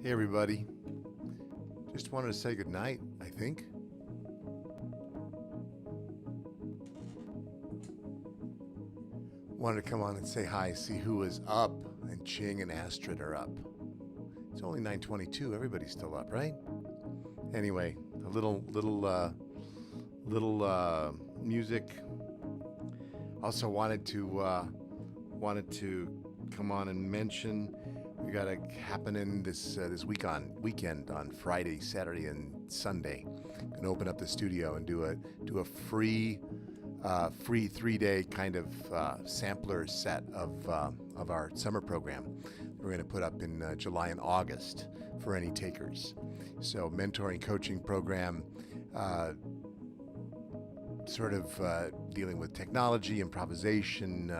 Hey everybody. Just wanted to say good night, I think. Wanted to come on and say hi, see who is up, and Ching and Astrid are up. It's only 9:22. Everybody's still up, right? Anyway, a little music. Also wanted to come on and mention we got a happening this weekend on Friday, Saturday, and Sunday. Gonna open up the studio and do a free 3-day kind of sampler set of our summer program. We're gonna put up in July and August for any takers. So mentoring, coaching program. Dealing with technology, improvisation,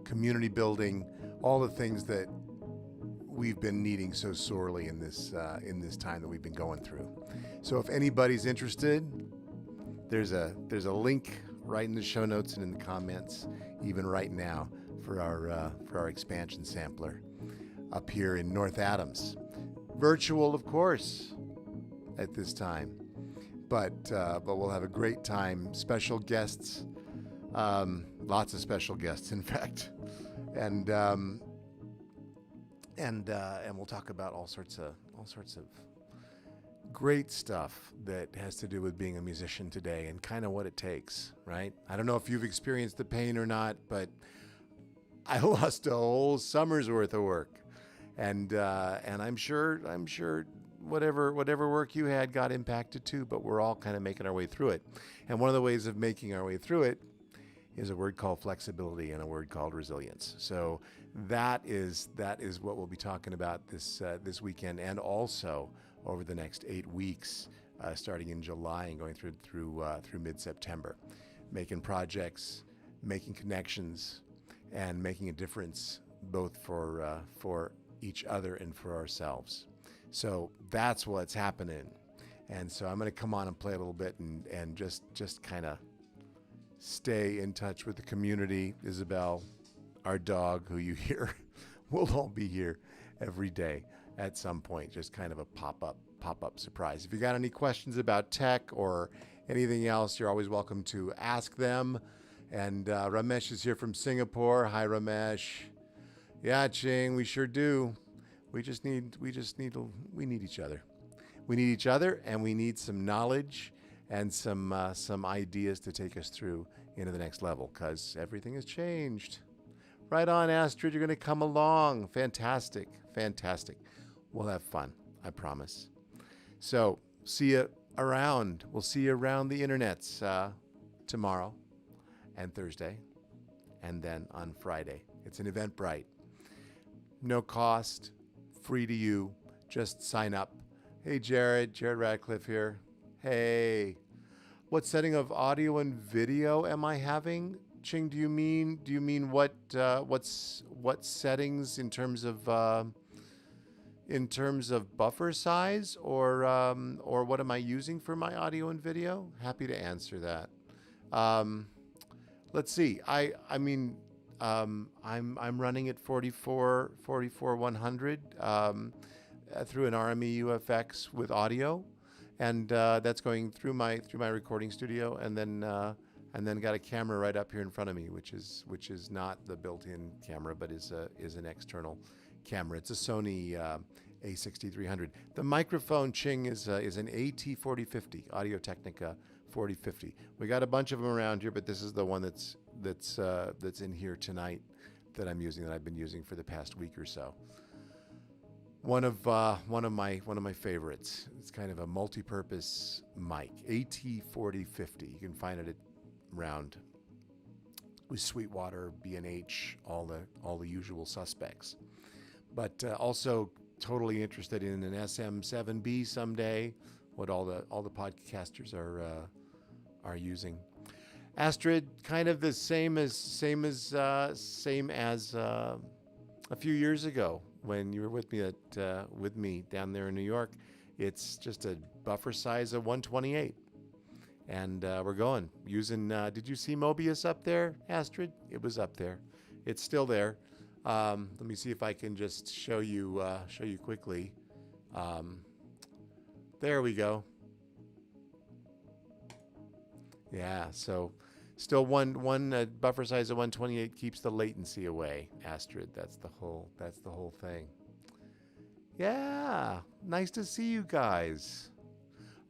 community building, all the things that we've been needing so sorely in this time that we've been going through. So if anybody's interested, there's a link right in the show notes and in the comments, even right now, for our expansion sampler up here in North Adams. Virtual, of course, at this time. But we'll have a great time. Special guests, lots of special guests, in fact, and we'll talk about all sorts of great stuff that has to do with being a musician today and kind of what it takes. Right? I don't know if you've experienced the pain or not, but I lost a whole summer's worth of work, and I'm sure. Whatever work you had got impacted too, but we're all kind of making our way through it. And one of the ways of making our way through it is a word called flexibility and a word called resilience. So that is what we'll be talking about this weekend, and also over the next 8 weeks, starting in July and going through mid-September, making projects, making connections, and making a difference both for each other and for ourselves. So that's what's happening. And so I'm going to come on and play a little bit and just kind of stay in touch with the community. Isabel, our dog, who you hear, will all be here every day at some point. Just kind of a pop-up surprise. If you got any questions about tech or anything else, you're always welcome to ask them. And Ramesh is here from Singapore. Hi, Ramesh. Yeah, Ching, we sure do. We need each other. We need each other, and we need some knowledge and some ideas to take us through into the next level, because everything has changed. Right on, Astrid, you're going to come along. Fantastic. We'll have fun, I promise. So, see you around. We'll see you around the internets tomorrow and Thursday, and then on Friday. It's an Eventbrite. No cost. Free to you. Just sign up. Hey, Jared Radcliffe here. Hey, what setting of audio and video am I having? Ching, do you mean what settings in terms of buffer size, or what am I using for my audio and video? Happy to answer that. Let's see. I'm running at 44 100 through an RME UFX with audio, and that's going through my recording studio, and then got a camera right up here in front of me, which is not the built-in camera, but is an external camera. It's a Sony A6300. The microphone, Ching, is an AT4050, Audio Technica 4050. We got a bunch of them around here, but this is the one that's in here tonight that I'm using, that I've been using for the past week or so. One of my favorites. It's kind of a multi-purpose mic, AT4050. You can find it around with Sweetwater, B&H, all the usual suspects. But also totally interested in an SM7B someday. What all the podcasters are using. Astrid, kind of the same as a few years ago when you were with me down there in New York. It's just a buffer size of 128, and we're going using. Did you see Mobius up there, Astrid? It was up there. It's still there. Let me see if I can just show you quickly. Um, there we go. Yeah, so still one buffer size of 128 keeps the latency away. Astrid, that's the whole thing. Yeah, nice to see you guys.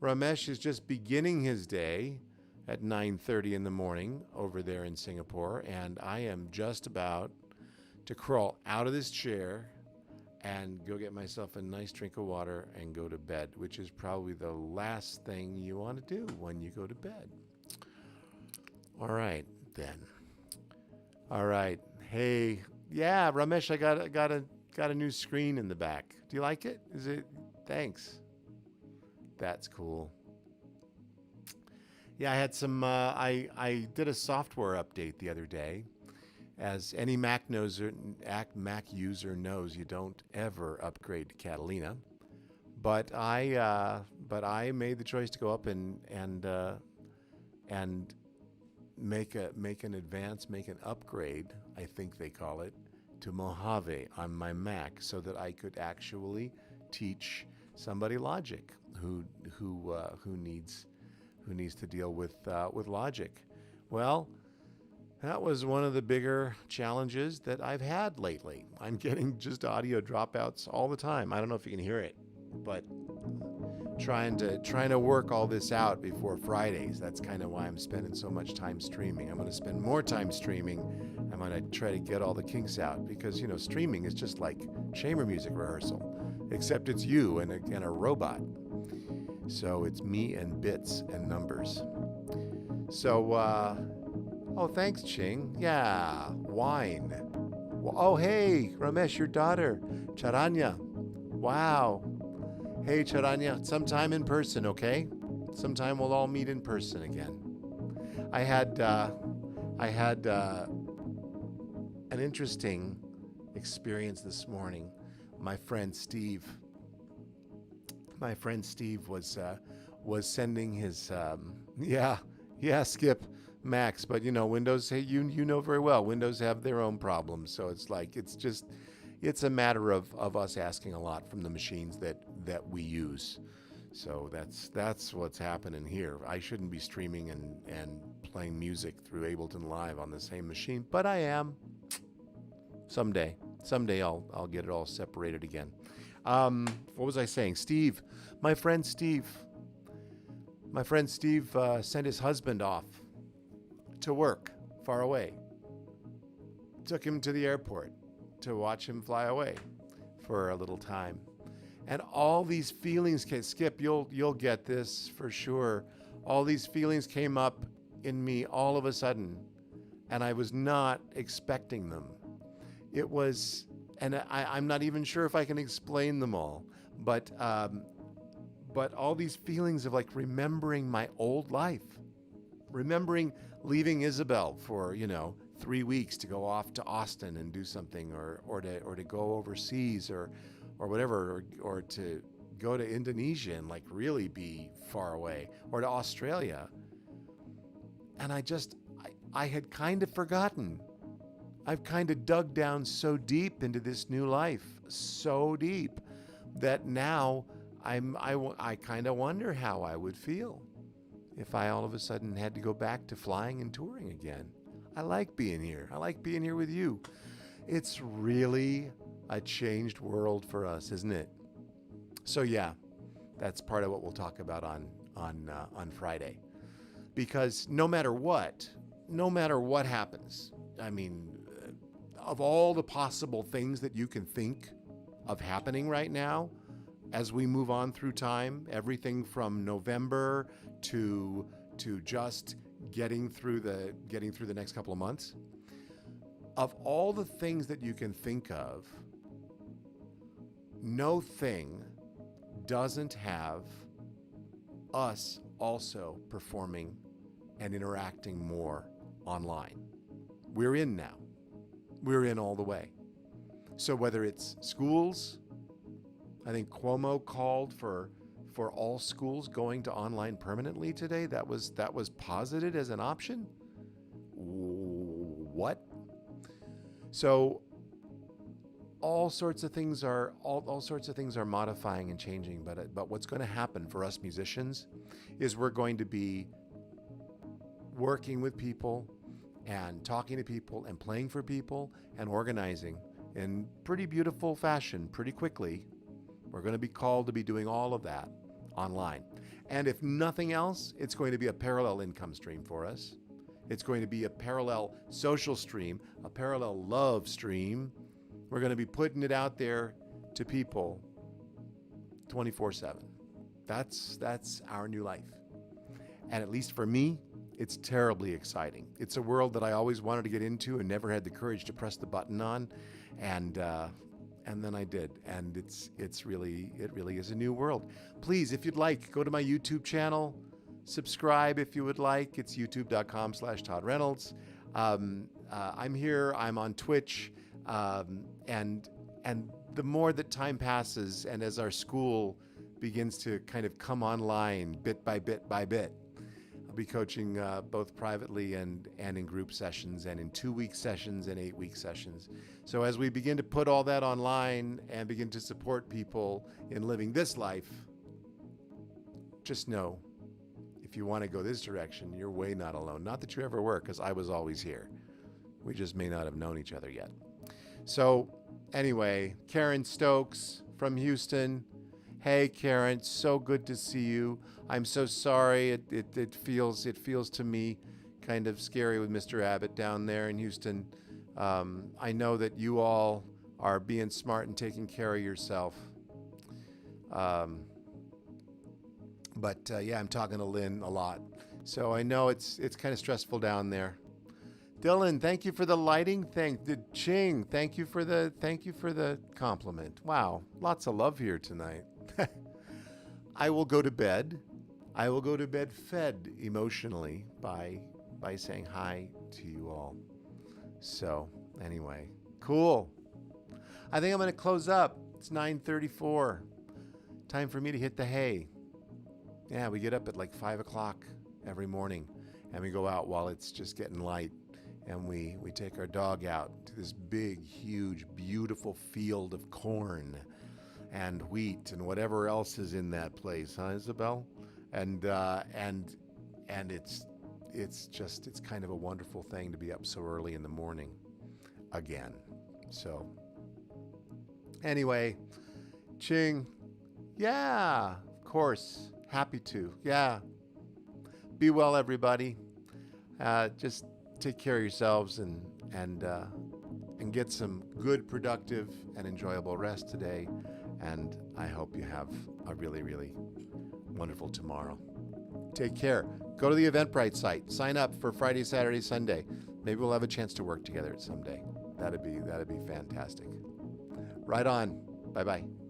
Ramesh is just beginning his day at 9:30 in the morning over there in Singapore, and I am just about to crawl out of this chair and go get myself a nice drink of water and go to bed, which is probably the last thing you want to do when you go to bed. All right, then. All right. Hey, yeah, Ramesh, I got a new screen in the back. Do you like it? Is it? Thanks. That's cool. Yeah, I had some. I did a software update the other day. As any Mac user knows, you don't ever upgrade to Catalina. But I made the choice to go up and make an upgrade, I think they call it, to Mojave on my Mac, so that I could actually teach somebody Logic who needs to deal with Logic. Well, that was one of the bigger challenges that I've had lately. I'm getting just audio dropouts all the time. I don't know if you can hear it, but trying to work all this out before Fridays. That's kind of why I'm spending so much time streaming. I'm going to spend more time streaming. I'm going to try to get all the kinks out because, streaming is just like chamber music rehearsal, except it's you and a robot. So it's me and bits and numbers. So, oh, thanks, Ching. Yeah, wine. Oh, hey, Ramesh, your daughter, Charanya. Wow. Hey, Charanya, sometime in person, okay? Sometime we'll all meet in person again. I had an interesting experience this morning. My friend Steve was sending his Skip, Max, but Windows, hey, you know very well, Windows have their own problems. So it's a matter of us asking a lot from the machines that we use. So that's what's happening here. I shouldn't be streaming and playing music through Ableton Live on the same machine, but I am. Someday I'll get it all separated again. What was I saying? Steve, my friend Steve sent his husband off to work far away. Took him to the airport to watch him fly away for a little time. And all these feelings Skip, you'll get this for sure. All these feelings came up in me all of a sudden, and I was not expecting them. It was, and I'm not even sure if I can explain them all, but all these feelings of like remembering my old life, remembering leaving Isabel for 3 weeks to go off to Austin and do something, or to go overseas or whatever, or to go to Indonesia and like really be far away, or to Australia. And I had kind of forgotten. I've kind of dug down so deep into this new life, so deep, that now I kind of wonder how I would feel if I all of a sudden had to go back to flying and touring again. I like being here. I like being here with you. It's really a changed world for us, isn't it? So yeah, that's part of what we'll talk about on Friday. Because no matter what happens, I mean, of all the possible things that you can think of happening right now, as we move on through time, everything from November to just getting through the next couple of months, of all the things that you can think of, no thing doesn't have us also performing and interacting more online. We're in now. We're in all the way. So whether it's schools, I think Cuomo called for all schools going to online permanently today. That was posited as an option. What? So all sorts of things are modifying and changing. But what's going to happen for us musicians is we're going to be working with people and talking to people and playing for people and organizing in pretty beautiful fashion pretty quickly. We're going to be called to be doing all of that online. And if nothing else, it's going to be a parallel income stream for us. It's going to be a parallel social stream, a parallel love stream. We're going to be putting it out there to people 24/7. That's our new life. And at least for me, it's terribly exciting. It's a world that I always wanted to get into and never had the courage to press the button on. And then I did. And it really is a new world. Please, if you'd like, go to my YouTube channel. Subscribe if you would like. It's youtube.com/Todd Reynolds. I'm here. I'm on Twitch. And the more that time passes and as our school begins to kind of come online bit by bit by bit, I'll be coaching both privately and in group sessions and in 2-week sessions and 8-week sessions. So as we begin to put all that online and begin to support people in living this life, just know, if you want to go this direction, you're way not alone. Not that you ever were, because I was always here. We just may not have known each other yet. So anyway, Karen Stokes from Houston. Hey, Karen, so good to see you. I'm so sorry. It feels to me kind of scary with Mr. Abbott down there in Houston. I know that you all are being smart and taking care of yourself. But I'm talking to Lynn a lot, so I know it's kind of stressful down there. Dylan, thank you for the lighting. Ching, thank you for the compliment. Wow, lots of love here tonight. I will go to bed. I will go to bed fed emotionally by saying hi to you all. So anyway, cool. I think I'm going to close up. It's 9:34. Time for me to hit the hay. Yeah, we get up at like 5 o'clock every morning, and we go out while it's just getting light, and we take our dog out to this big, huge, beautiful field of corn and wheat and whatever else is in that place, huh, Isabel? And it's kind of a wonderful thing to be up so early in the morning again. So anyway, Ching, yeah, of course. Happy to. Yeah. Be well, everybody. Just take care of yourselves and get some good, productive, and enjoyable rest today. And I hope you have a really, really wonderful tomorrow. Take care. Go to the Eventbrite site. Sign up for Friday, Saturday, Sunday. Maybe we'll have a chance to work together someday. That'd be fantastic. Right on. Bye-bye.